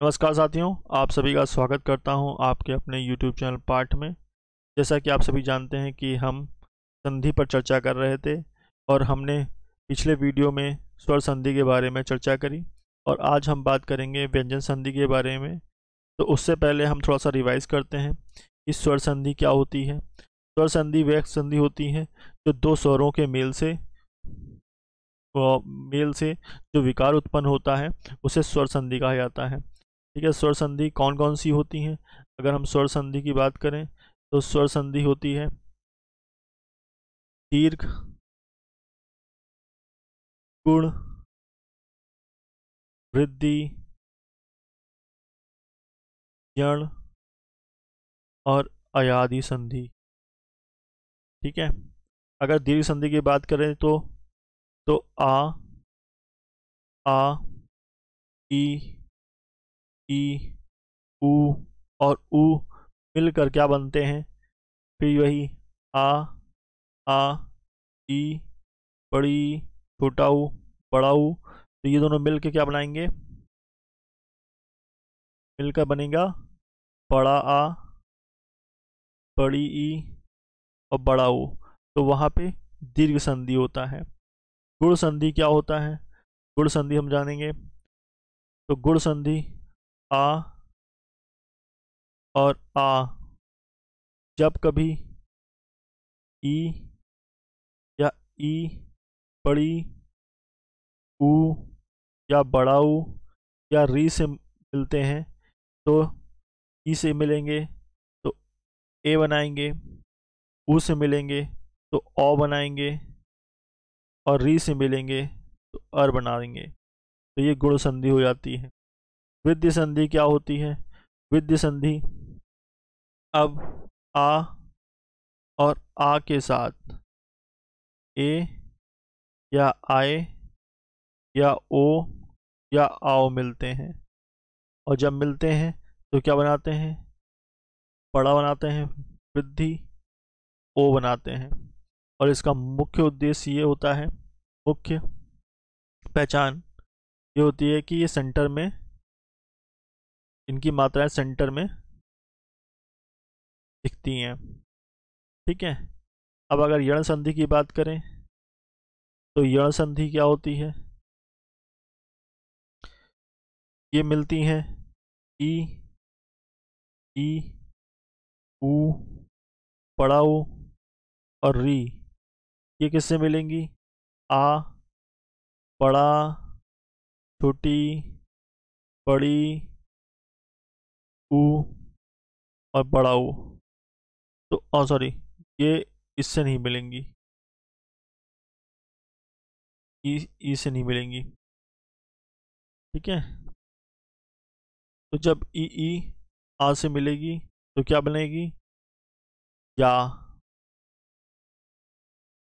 नमस्कार साथियों, आप सभी का स्वागत करता हूं आपके अपने YouTube चैनल पाठ में। जैसा कि आप सभी जानते हैं कि हम संधि पर चर्चा कर रहे थे और हमने पिछले वीडियो में स्वर संधि के बारे में चर्चा करी और आज हम बात करेंगे व्यंजन संधि के बारे में। तो उससे पहले हम थोड़ा सा रिवाइज करते हैं कि स्वर संधि क्या होती है। स्वर संधि वह संधि होती है जो दो स्वरों के मेल से जो विकार उत्पन्न होता है उसे स्वर संधि कहा जाता है। ठीक है, स्वर संधि कौन कौन सी होती हैं? अगर हम स्वर संधि की बात करें तो स्वर संधि होती है दीर्घ, गुण, वृद्धि, यण और अयादि संधि। ठीक है, अगर दीर्घ संधि की बात करें तो आ, ई, ई, ऊ और ऊ मिलकर क्या बनते हैं? फिर वही आ, आ, ई, बड़ी, छोटा ऊ, बड़ा ऊ, तो ये दोनों मिलकर क्या बनाएंगे? मिलकर बनेगा बड़ा आ, बड़ी ई और बड़ा ऊ। तो वहाँ पे दीर्घ संधि होता है। गुण संधि क्या होता है? गुण संधि हम जानेंगे। तो गुण संधि आ और आ जब कभी ई या ई, बड़ी, ऊ या बड़ा ऊ या री से मिलते हैं तो ई से मिलेंगे तो ए बनाएंगे, ऊ से मिलेंगे तो औ बनाएंगे और री से मिलेंगे तो अर बना देंगे। तो ये गुण संधि हो जाती है। विद्य संधि क्या होती है? विद्य संधि अब आ और आ के साथ ए या आए या ओ या आओ मिलते हैं और जब मिलते हैं तो क्या बनाते हैं? पड़ा बनाते हैं, वृद्धि ओ बनाते हैं। और इसका मुख्य उद्देश्य ये होता है, मुख्य पहचान ये होती है कि ये सेंटर में, इनकी मात्राएं सेंटर में दिखती हैं। ठीक है, अब अगर यण संधि की बात करें तो यण संधि क्या होती है? ये मिलती हैं ई, ई, ऊ, पड़ा ऊ और री। ये किससे मिलेंगी? आ, बड़ा, छोटी, बड़ी, ऊ और बड़ा ऊ। तो सॉरी, ये इससे नहीं मिलेंगी, ई से नहीं मिलेंगी। ठीक है, तो जब ई आ से मिलेगी तो क्या बनेगी? या।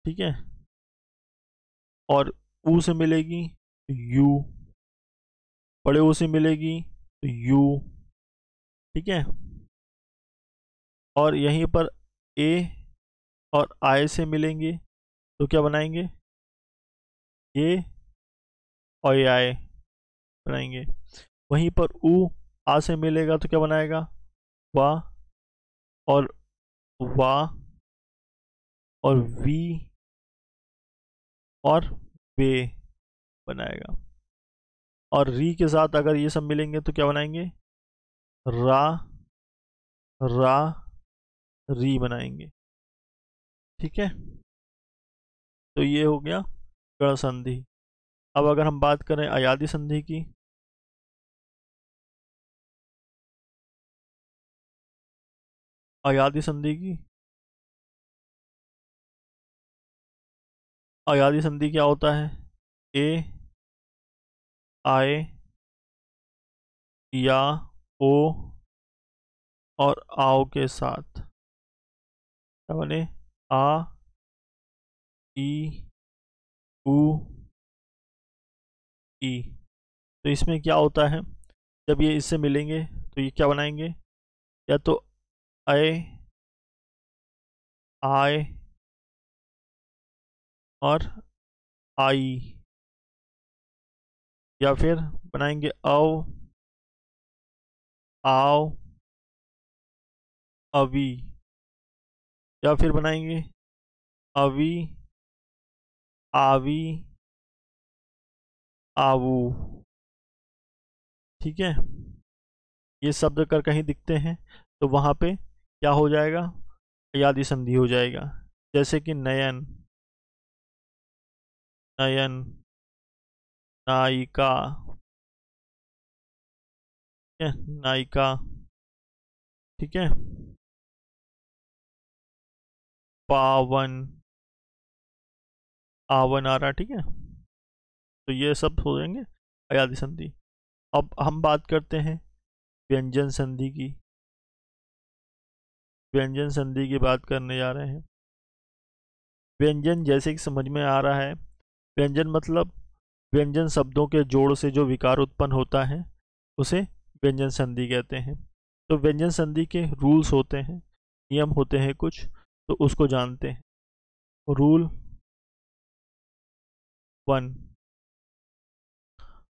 ठीक है, और ऊ से मिलेगी तो यू, बड़े ऊ से मिलेगी तो यू। ठीक है, और यहीं पर ए और आय से मिलेंगे तो क्या बनाएंगे? ये और ये आय बनाएंगे। वहीं पर ऊ आ से मिलेगा तो क्या बनाएगा? वाह और वाह और वी और वे बनाएगा। और री के साथ अगर ये सब मिलेंगे तो क्या बनाएंगे? रा, रा, री बनाएंगे। ठीक है, तो ये हो गया गण संधि। अब अगर हम बात करें अयादि संधि की, अयादि संधि की, अयादि संधि क्या होता है? ए, आए, या, ओ और आओ के साथ क्या बने? आ, ई, ऊ, ई। तो इसमें क्या होता है, जब ये इससे मिलेंगे तो ये क्या बनाएंगे? या तो अय, आय और आई, या फिर बनाएंगे अव, आव, अवी, या फिर बनाएंगे अवी, आवी, आवू। ठीक है, ये शब्द अगर कहीं दिखते हैं तो वहां पे क्या हो जाएगा, अयादी संधि हो जाएगा। जैसे कि नयन, नयन, नायिका, ठीक है, नायिका। ठीक है, पावन, आवन आ रहा, ठीक है। तो ये सब हो जाएंगे अयादी संधि। अब हम बात करते हैं व्यंजन संधि की। व्यंजन संधि की बात करने जा रहे हैं। व्यंजन जैसे कि समझ में आ रहा है, व्यंजन मतलब व्यंजन शब्दों के जोड़ से जो विकार उत्पन्न होता है उसे व्यंजन संधि कहते हैं। तो व्यंजन संधि के रूल्स होते हैं, नियम होते हैं कुछ, तो उसको जानते हैं। रूल 1,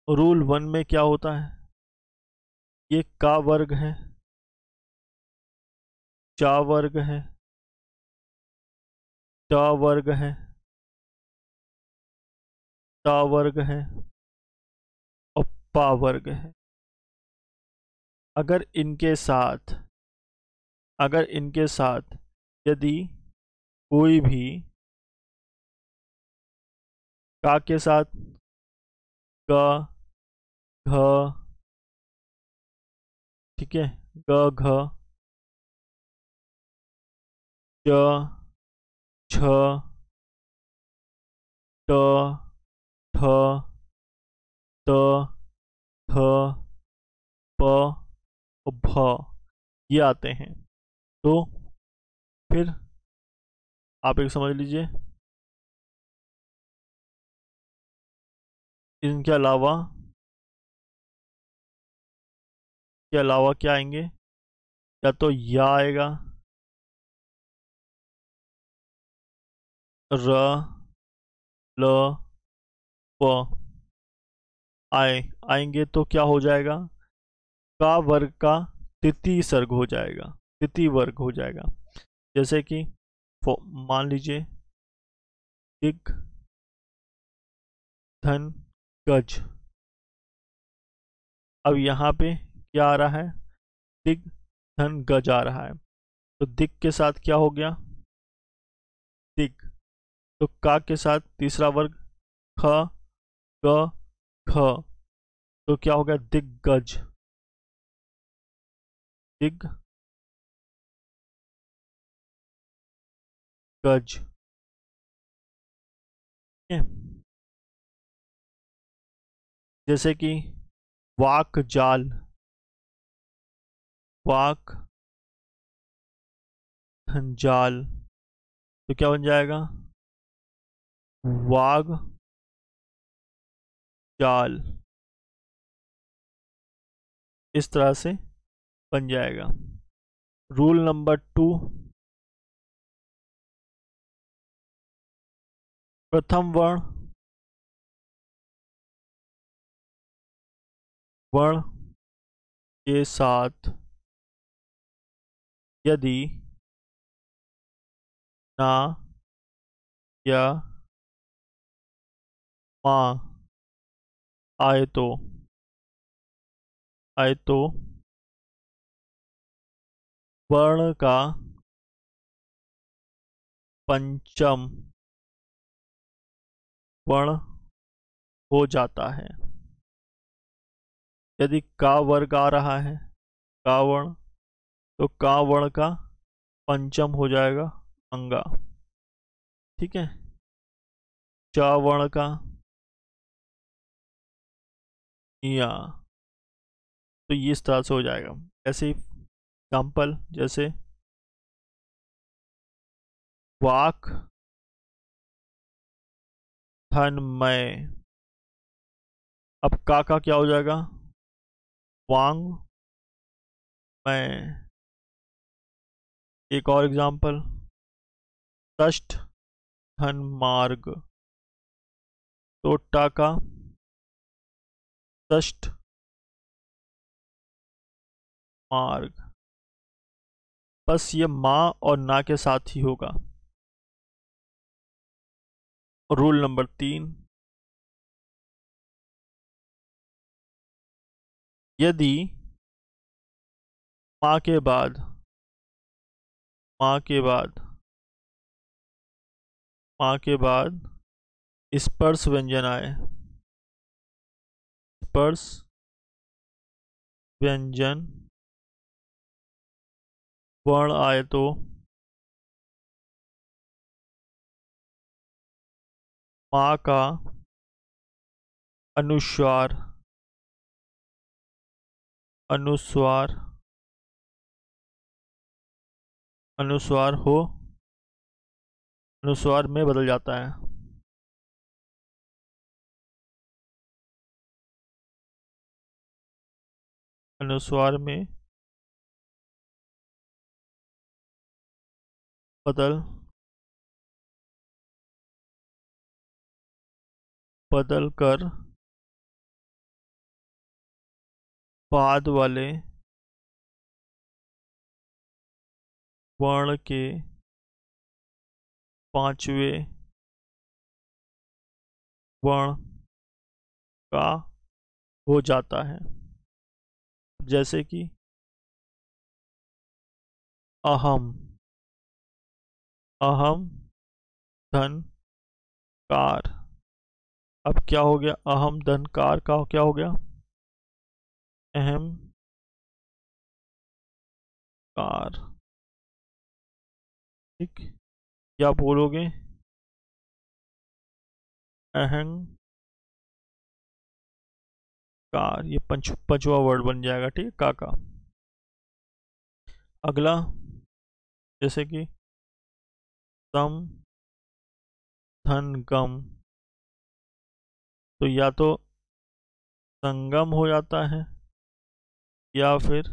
रूल 1 में क्या होता है, ये का वर्ग है, चा वर्ग है, ट वर्ग है, ट वर्ग है और पा वर्ग है। अगर इनके साथ, अगर इनके साथ यदि कोई भी का के साथ ग, घ, ठीक है, ग, घ, च, छ, ट, ठ, त, थ, प और भ, ये आते हैं। तो फिर आप एक समझ लीजिए, इनके अलावा क्या आएंगे, या तो या आएगा, र, ल, प आएंगे तो क्या हो जाएगा, का वर्ग का तृतीय सर्ग हो जाएगा, तृतीय वर्ग हो जाएगा। जैसे कि मान लीजिए दिग, धन, गज। अब यहाँ पे क्या आ रहा है, दिग, धन, गज आ रहा है। तो दिग के साथ क्या हो गया, दिग। तो का के साथ तीसरा वर्ग ख, ग, ख, तो क्या हो गया, दिग्गज, दिग्गज। ठीक है, जैसे कि वाक जाल, वाक जाल, तो क्या बन जाएगा, वाग जाल, इस तरह से बन जाएगा। रूल नंबर 2, प्रथम वर्ण के साथ यदि ना या माँ आए तो, वर्ण का पंचम वर्ण हो जाता है। यदि का वर्ग आ रहा है, का वर्ण, तो का वर्ण का पंचम हो जाएगा अंगा। ठीक है, च वर्ण का या, तो ये इस तरह से हो जाएगा। ऐसे एग्जाम्पल जैसे वाक धनमय, अब का क्या हो जाएगा, वांग में। एक और एग्जाम्पल, षष्ठ धन मार्ग, तो टा का षष्ठ मार्ग। बस ये माँ और ना के साथ ही होगा। रूल नंबर 3, यदि माँ के बाद माँ के बाद माँ के बाद स्पर्श व्यंजन आए, स्पर्श व्यंजन वर्ण आए तो माँ का अनुस्वार अनुस्वार अनुस्वार हो अनुस्वार में बदल जाता है। अनुस्वार में बदल बदल कर बाद वाले वर्ण के पांचवें वर्ण का हो जाता है। जैसे कि अहम, अहम धन कार। अब क्या हो गया, अहम धन कार का क्या हो गया, अहम कार। ठीक, क्या बोलोगे, अहंकार। ये पंचवा वर्ड बन जाएगा। ठीक, का। अगला, जैसे कि सम धन गम, तो या तो संगम हो जाता है या फिर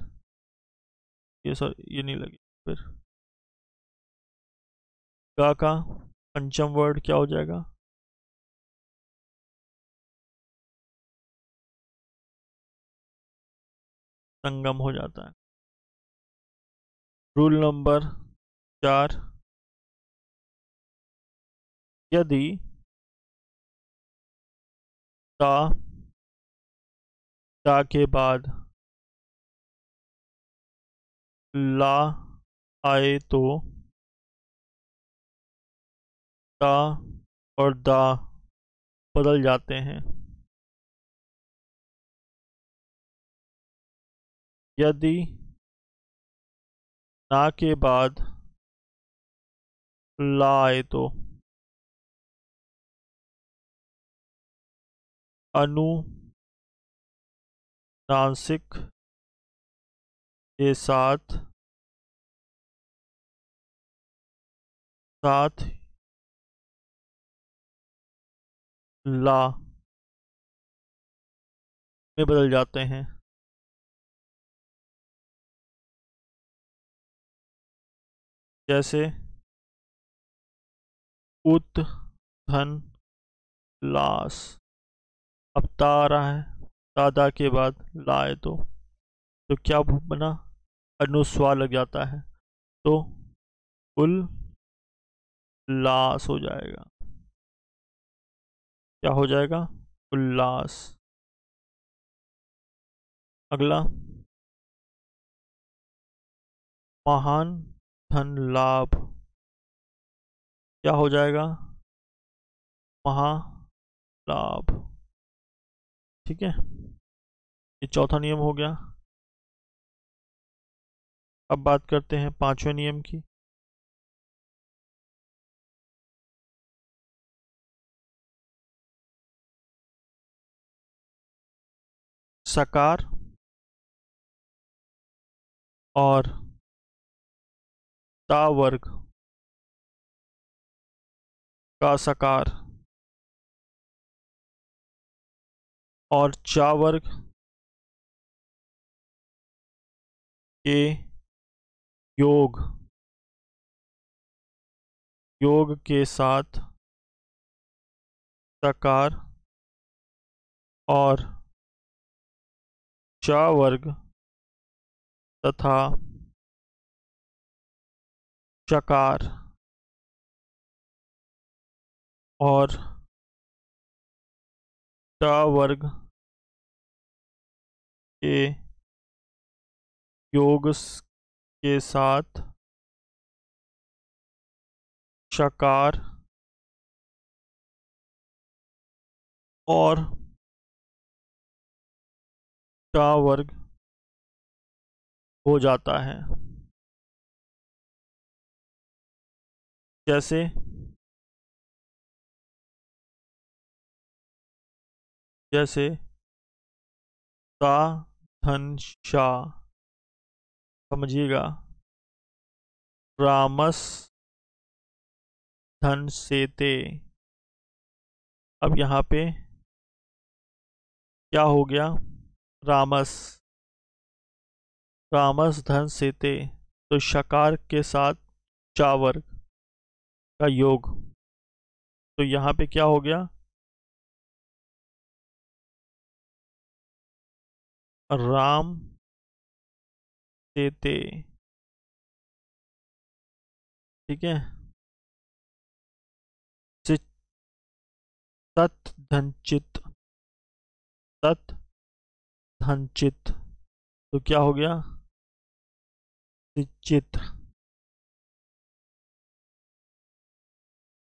ये सर ये नहीं लगी, फिर का पंचम वर्ड क्या हो जाएगा, संगम हो जाता है। रूल नंबर 4, यदि ता ता के बाद ला आए तो ता और दा बदल जाते हैं। यदि ना के बाद ला आए तो अनुनासिक के साथ साथ ला में बदल जाते हैं। जैसे उत धन लास। अब ता आ रहा है, तादा के बाद लाए तो क्या बना, अनुस्वार लग जाता है, तो उल्लास हो जाएगा। क्या हो जाएगा, उल्लास। अगला, महान धन लाभ, क्या हो जाएगा, महालाभ। ठीक है, ये चौथा नियम हो गया। अब बात करते हैं पांचवें नियम की। सकार और ता वर्ग का सकार और चा वर्ग के योग योग के साथ सकार और चा वर्ग तथा चकार और ट वर्ग के योग के साथ चकार और ट वर्ग हो जाता है। जैसे जैसे ता धन शा, समझिएगा, रामस धन से ते। अब यहाँ पे क्या हो गया, रामस, रामस धन से ते, तो शकार के साथ चा वर्ग का योग, तो यहाँ पे क्या हो गया, राम से ते। ठीक है, तत् धनचित, तत् धनचित, तो क्या हो गया, चित।